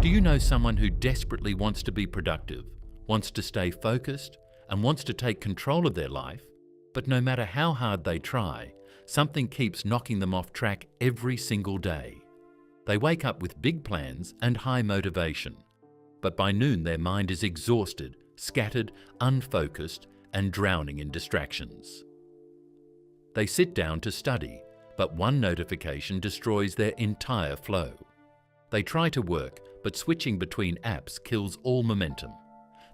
Do you know someone who desperately wants to be productive, wants to stay focused, and wants to take control of their life, but no matter how hard they try, something keeps knocking them off track every single day? They wake up with big plans and high motivation, but by noon their mind is exhausted, scattered, unfocused, and drowning in distractions. They sit down to study, but one notification destroys their entire flow. They try to work, but switching between apps kills all momentum.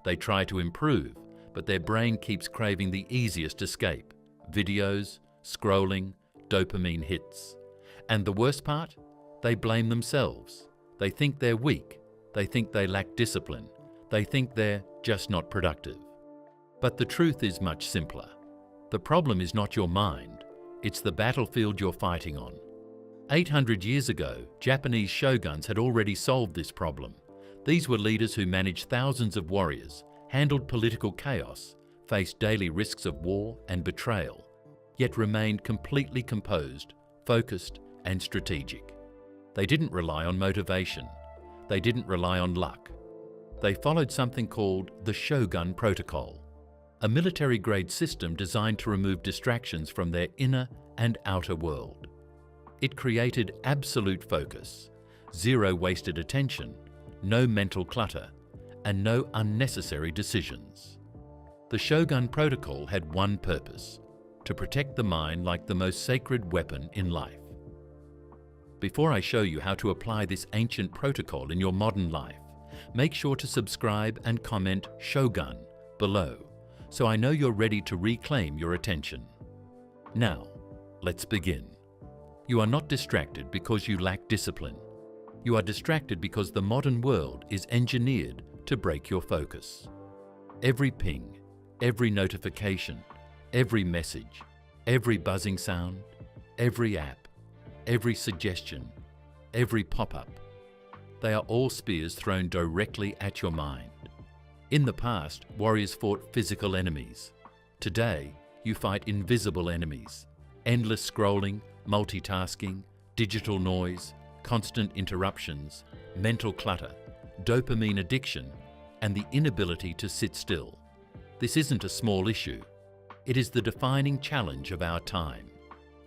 They try to improve, but their brain keeps craving the easiest escape: videos, scrolling, dopamine hits. And the worst part? They blame themselves. They think they're weak. They think they lack discipline. They think they're just not productive. But the truth is much simpler. The problem is not your mind. It's the battlefield you're fighting on. 800 years ago, Japanese shoguns had already solved this problem. These were leaders who managed thousands of warriors, handled political chaos, faced daily risks of war and betrayal, yet remained completely composed, focused, and strategic. They didn't rely on motivation. They didn't rely on luck. They followed something called the Shogun Protocol, a military-grade system designed to remove distractions from their inner and outer world. It created absolute focus, zero wasted attention, no mental clutter, and no unnecessary decisions. The Shogun Protocol had one purpose: to protect the mind like the most sacred weapon in life. Before I show you how to apply this ancient protocol in your modern life, make sure to subscribe and comment Shogun below, so I know you're ready to reclaim your attention. Now, let's begin. You are not distracted because you lack discipline. You are distracted because the modern world is engineered to break your focus. Every ping, every notification, every message, every buzzing sound, every app, every suggestion, every pop-up, they are all spears thrown directly at your mind. In the past, warriors fought physical enemies. Today, you fight invisible enemies: endless scrolling, multitasking, digital noise, constant interruptions, mental clutter, dopamine addiction, and the inability to sit still. This isn't a small issue. It is the defining challenge of our time.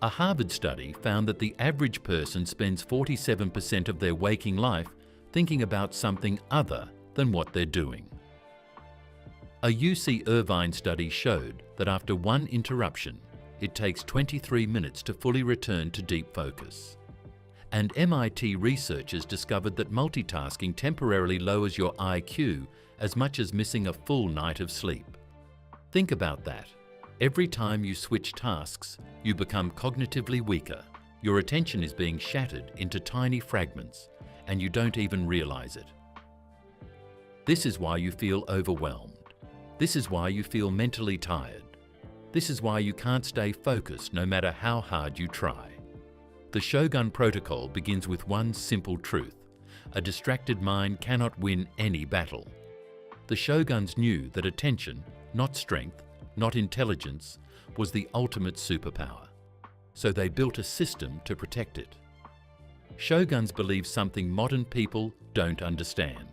A Harvard study found that the average person spends 47% of their waking life thinking about something other than what they're doing. A UC Irvine study showed that after one interruption, it takes 23 minutes to fully return to deep focus. And MIT researchers discovered that multitasking temporarily lowers your IQ as much as missing a full night of sleep. Think about that. Every time you switch tasks, you become cognitively weaker. Your attention is being shattered into tiny fragments, and you don't even realize it. This is why you feel overwhelmed. This is why you feel mentally tired. This is why you can't stay focused no matter how hard you try. The Shogun Protocol begins with one simple truth: a distracted mind cannot win any battle. The Shoguns knew that attention, not strength, not intelligence, was the ultimate superpower. So they built a system to protect it. Shoguns believe something modern people don't understand.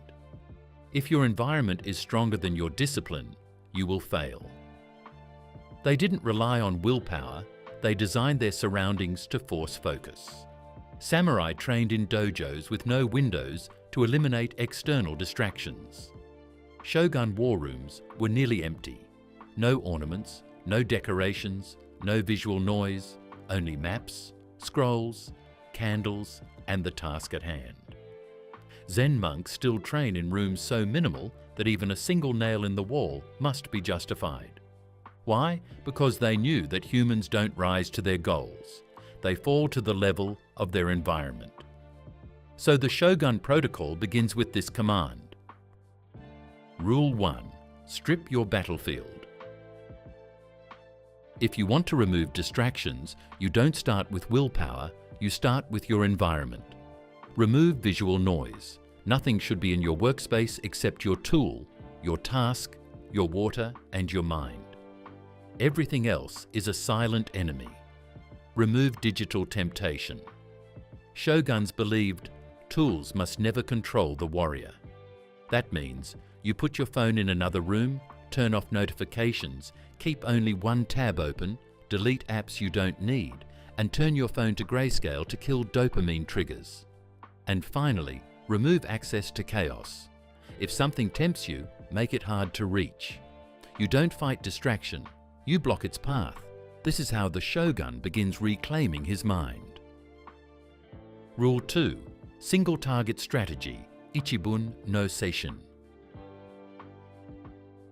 If your environment is stronger than your discipline, you will fail. They didn't rely on willpower, they designed their surroundings to force focus. Samurai trained in dojos with no windows to eliminate external distractions. Shogun war rooms were nearly empty. No ornaments, no decorations, no visual noise, only maps, scrolls, candles, and the task at hand. Zen monks still train in rooms so minimal that even a single nail in the wall must be justified. Why? Because they knew that humans don't rise to their goals. They fall to the level of their environment. So the Shogun Protocol begins with this command. Rule 1. Strip your battlefield. If you want to remove distractions, you don't start with willpower, you start with your environment. Remove visual noise. Nothing should be in your workspace except your tool, your task, your water, and your mind. Everything else is a silent enemy. Remove digital temptation. Shoguns believed tools must never control the warrior. That means you put your phone in another room, turn off notifications, keep only one tab open, delete apps you don't need, and turn your phone to grayscale to kill dopamine triggers. And finally, remove access to chaos. If something tempts you, make it hard to reach. You don't fight distraction, you block its path. This is how the shogun begins reclaiming his mind. Rule 2. Single target strategy, Ichibun no Seishin.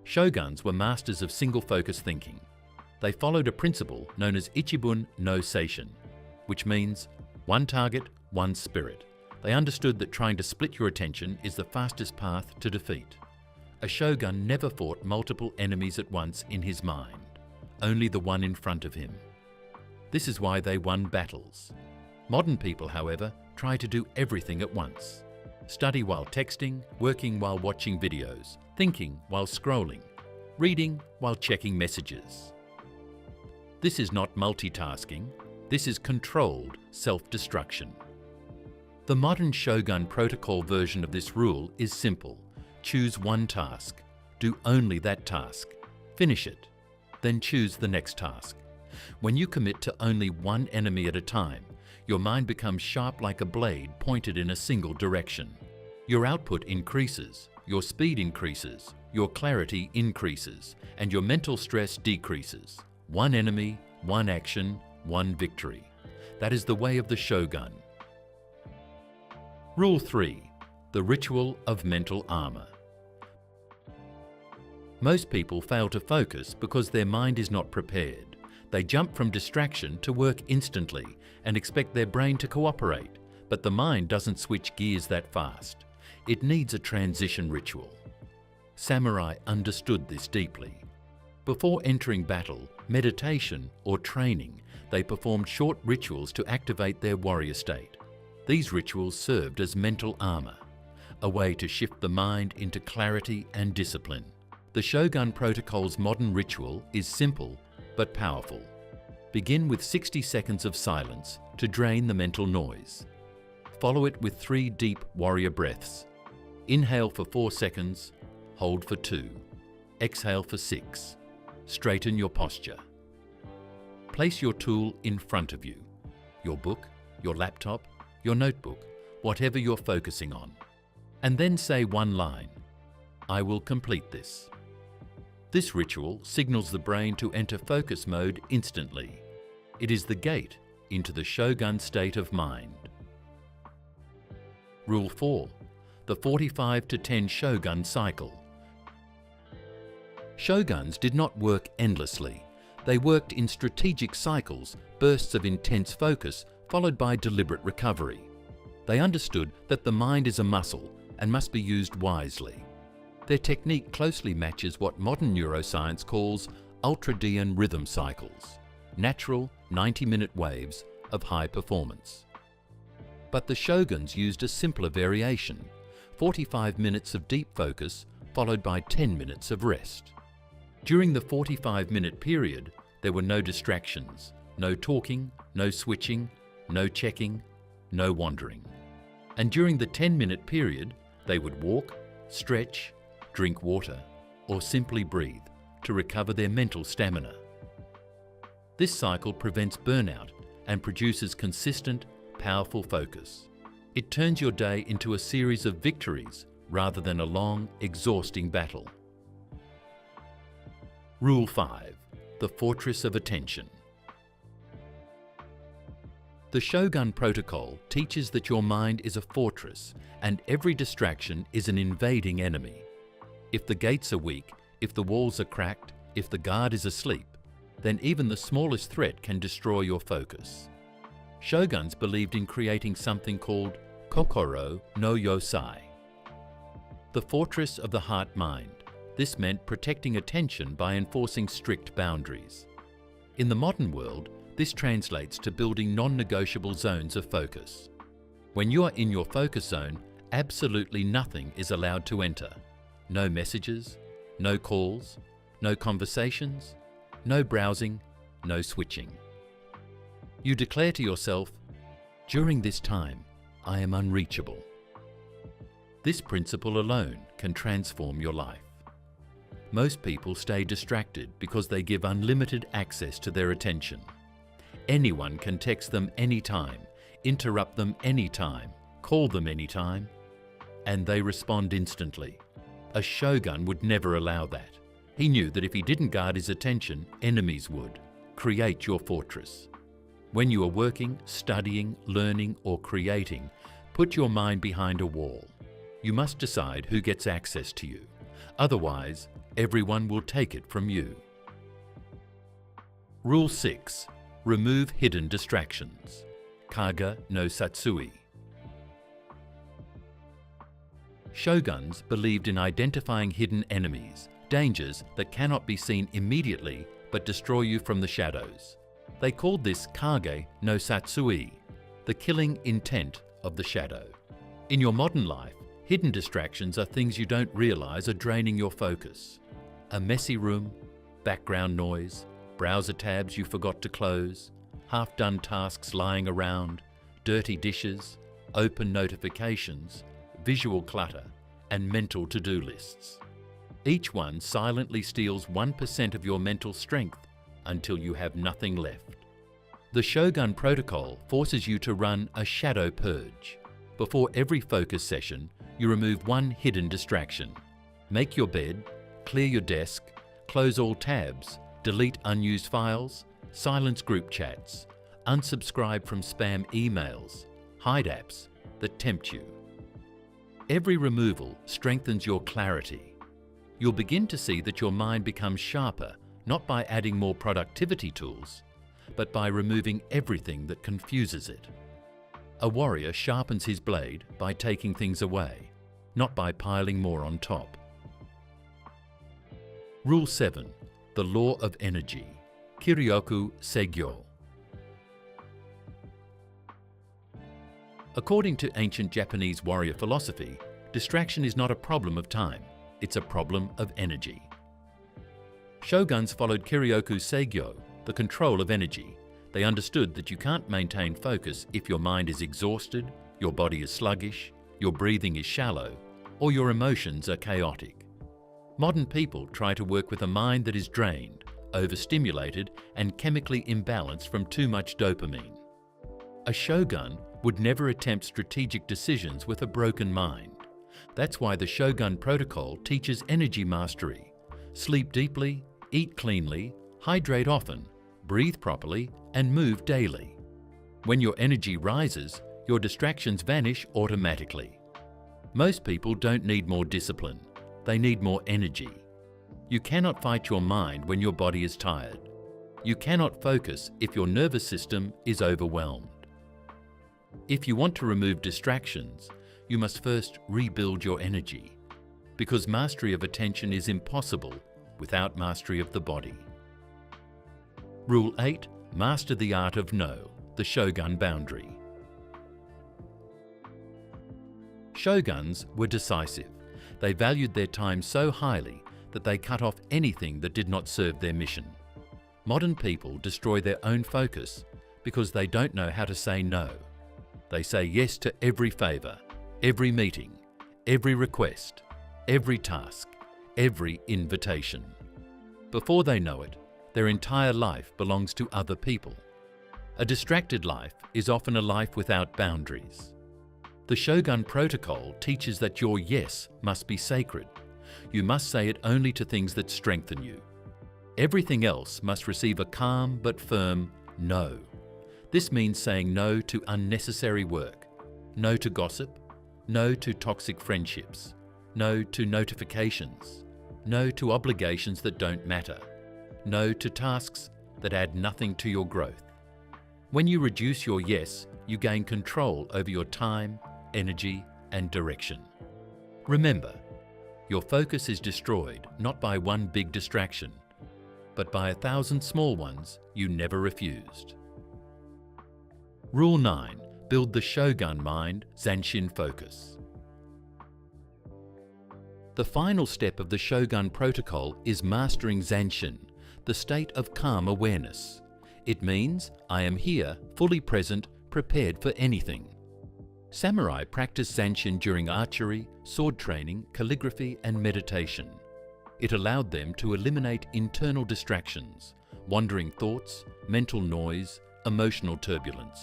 Shoguns were masters of single-focus thinking. They followed a principle known as Ichibun no Seishin, which means one target, one spirit. They understood that trying to split your attention is the fastest path to defeat. A shogun never fought multiple enemies at once in his mind, only the one in front of him. This is why they won battles. Modern people, however, try to do everything at once. Study while texting, working while watching videos, thinking while scrolling, reading while checking messages. This is not multitasking, this is controlled self-destruction. The modern Shogun protocol version of this rule is simple. Choose one task, do only that task, finish it, then choose the next task. When you commit to only one enemy at a time, your mind becomes sharp like a blade pointed in a single direction. Your output increases, your speed increases, your clarity increases, and your mental stress decreases. One enemy, one action, one victory. That is the way of the Shogun. Rule 3. The ritual of mental armor. Most people fail to focus because their mind is not prepared. They jump from distraction to work instantly and expect their brain to cooperate, but the mind doesn't switch gears that fast. It needs a transition ritual. Samurai understood this deeply. Before entering battle, meditation, or training, they performed short rituals to activate their warrior state. These rituals served as mental armor, a way to shift the mind into clarity and discipline. The Shogun Protocol's modern ritual is simple but powerful. Begin with 60 seconds of silence to drain the mental noise. Follow it with 3 deep warrior breaths. Inhale for 4 seconds, hold for 2, exhale for 6. Straighten your posture. Place your tool in front of you, your book, your laptop, your notebook, whatever you're focusing on. And then say one line, I will complete this. This ritual signals the brain to enter focus mode instantly. It is the gate into the Shogun state of mind. Rule 4. The 45-10 Shogun cycle. Shoguns did not work endlessly. They worked in strategic cycles, bursts of intense focus followed by deliberate recovery. They understood that the mind is a muscle and must be used wisely. Their technique closely matches what modern neuroscience calls ultradian rhythm cycles, natural 90-minute waves of high performance. But the shoguns used a simpler variation, 45 minutes of deep focus followed by 10 minutes of rest. During the 45-minute period, there were no distractions, no talking, no switching, no checking, no wandering. And during the 10-minute period, they would walk, stretch, drink water, or simply breathe to recover their mental stamina. This cycle prevents burnout and produces consistent, powerful focus. It turns your day into a series of victories rather than a long, exhausting battle. Rule 5. The Fortress of Attention. The Shogun Protocol teaches that your mind is a fortress and every distraction is an invading enemy. If the gates are weak, if the walls are cracked, if the guard is asleep, then even the smallest threat can destroy your focus. Shoguns believed in creating something called Kokoro no Yosai, the fortress of the heart-mind. This meant protecting attention by enforcing strict boundaries. In the modern world, this translates to building non-negotiable zones of focus. When you are in your focus zone, absolutely nothing is allowed to enter. No messages, no calls, no conversations, no browsing, no switching. You declare to yourself, during this time, I am unreachable. This principle alone can transform your life. Most people stay distracted because they give unlimited access to their attention. Anyone can text them anytime, interrupt them anytime, call them anytime, and they respond instantly. A shogun would never allow that. He knew that if he didn't guard his attention, enemies would. Create your fortress. When you are working, studying, learning, or creating, put your mind behind a wall. You must decide who gets access to you. Otherwise, everyone will take it from you. Rule 6. Remove hidden distractions. Kaga no Satsui. Shoguns believed in identifying hidden enemies, dangers that cannot be seen immediately but destroy you from the shadows. They called this Kage no Satsui, the killing intent of the shadow. In your modern life, hidden distractions are things you don't realize are draining your focus. A messy room, background noise, browser tabs you forgot to close, half-done tasks lying around, dirty dishes, open notifications, visual clutter, and mental to-do lists. Each one silently steals 1% of your mental strength until you have nothing left. The Shogun protocol forces you to run a shadow purge. Before every focus session, you remove one hidden distraction. Make your bed, clear your desk, close all tabs, delete unused files, silence group chats, unsubscribe from spam emails, hide apps that tempt you. Every removal strengthens your clarity. You'll begin to see that your mind becomes sharper, not by adding more productivity tools, but by removing everything that confuses it. A warrior sharpens his blade by taking things away, not by piling more on top. Rule 7. The Law of Energy. Kiryoku Seigyo. According to ancient Japanese warrior philosophy, distraction is not a problem of time, it's a problem of energy. Shoguns followed Kiryoku Seigyo, the control of energy. They understood that you can't maintain focus if your mind is exhausted, your body is sluggish, your breathing is shallow, or your emotions are chaotic. Modern people try to work with a mind that is drained, overstimulated, and chemically imbalanced from too much dopamine. A shogun would never attempt strategic decisions with a broken mind. That's why the Shogun protocol teaches energy mastery. Sleep deeply, eat cleanly, hydrate often, breathe properly, and move daily. When your energy rises, your distractions vanish automatically. Most people don't need more discipline. They need more energy. You cannot fight your mind when your body is tired. You cannot focus if your nervous system is overwhelmed. If you want to remove distractions, you must first rebuild your energy, because mastery of attention is impossible without mastery of the body. Rule 8. Master the art of no, the Shogun boundary. Shoguns were decisive. They valued their time so highly that they cut off anything that did not serve their mission. Modern people destroy their own focus because they don't know how to say no. They say yes to every favor, every meeting, every request, every task, every invitation. Before they know it, their entire life belongs to other people. A distracted life is often a life without boundaries. The Shogun protocol teaches that your yes must be sacred. You must say it only to things that strengthen you. Everything else must receive a calm but firm no. This means saying no to unnecessary work, no to gossip, no to toxic friendships, no to notifications, no to obligations that don't matter, no to tasks that add nothing to your growth. When you reduce your yes, you gain control over your time, energy, and direction. Remember, your focus is destroyed not by one big distraction, but by 1,000 small ones you never refused. Rule 9. Build the Shogun mind, Zanshin focus. The final step of the Shogun protocol is mastering Zanshin, the state of calm awareness. It means I am here, fully present, prepared for anything. Samurai practice Seishin during archery, sword training, calligraphy and meditation. It allowed them to eliminate internal distractions, wandering thoughts, mental noise, emotional turbulence.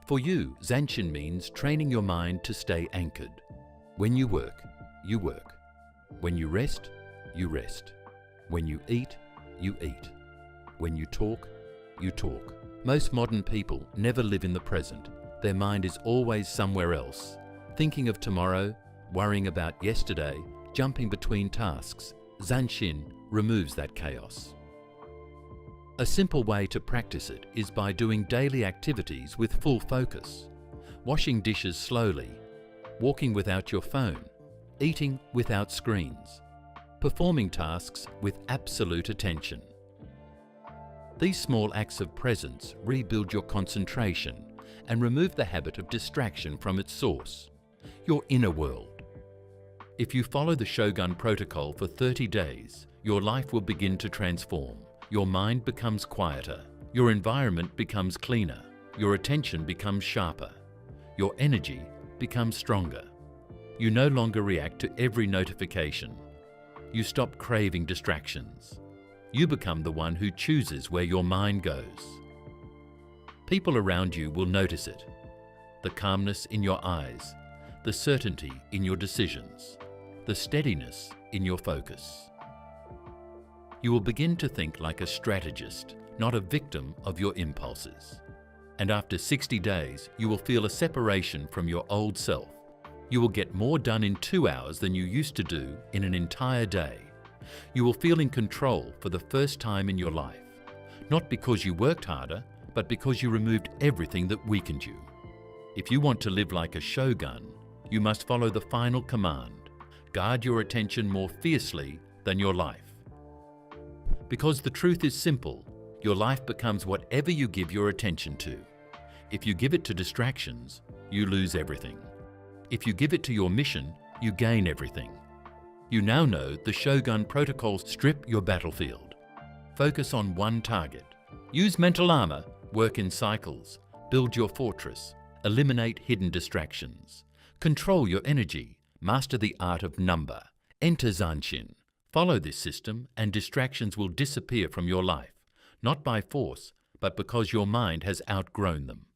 For you, Zanshin means training your mind to stay anchored. When you work, you work. When you rest, you rest. When you eat, you eat. When you talk, you talk. Most modern people never live in the present. Their mind is always somewhere else, thinking of tomorrow, worrying about yesterday, jumping between tasks. Zanshin removes that chaos. A simple way to practice it is by doing daily activities with full focus, washing dishes slowly, walking without your phone, eating without screens, performing tasks with absolute attention. These small acts of presence rebuild your concentration and remove the habit of distraction from its source, your inner world. If you follow the Shogun protocol for 30 days, your life will begin to transform. Your mind becomes quieter, your environment becomes cleaner, your attention becomes sharper, your energy becomes stronger. You no longer react to every notification. You stop craving distractions. You become the one who chooses where your mind goes. People around you will notice it. The calmness in your eyes, the certainty in your decisions, the steadiness in your focus. You will begin to think like a strategist, not a victim of your impulses. And after 60 days, you will feel a separation from your old self. You will get more done in 2 hours than you used to do in an entire day. You will feel in control for the first time in your life, not because you worked harder, but because you removed everything that weakened you. If you want to live like a shogun, you must follow the final command: guard your attention more fiercely than your life. Because the truth is simple, your life becomes whatever you give your attention to. If you give it to distractions, you lose everything. If you give it to your mission, you gain everything. You now know the Shogun protocols. Strip your battlefield. Focus on one target. Use mental armor, work in cycles, build your fortress, eliminate hidden distractions. Control your energy, master the art of number. Enter Zanshin. Follow this system and distractions will disappear from your life, not by force, but because your mind has outgrown them.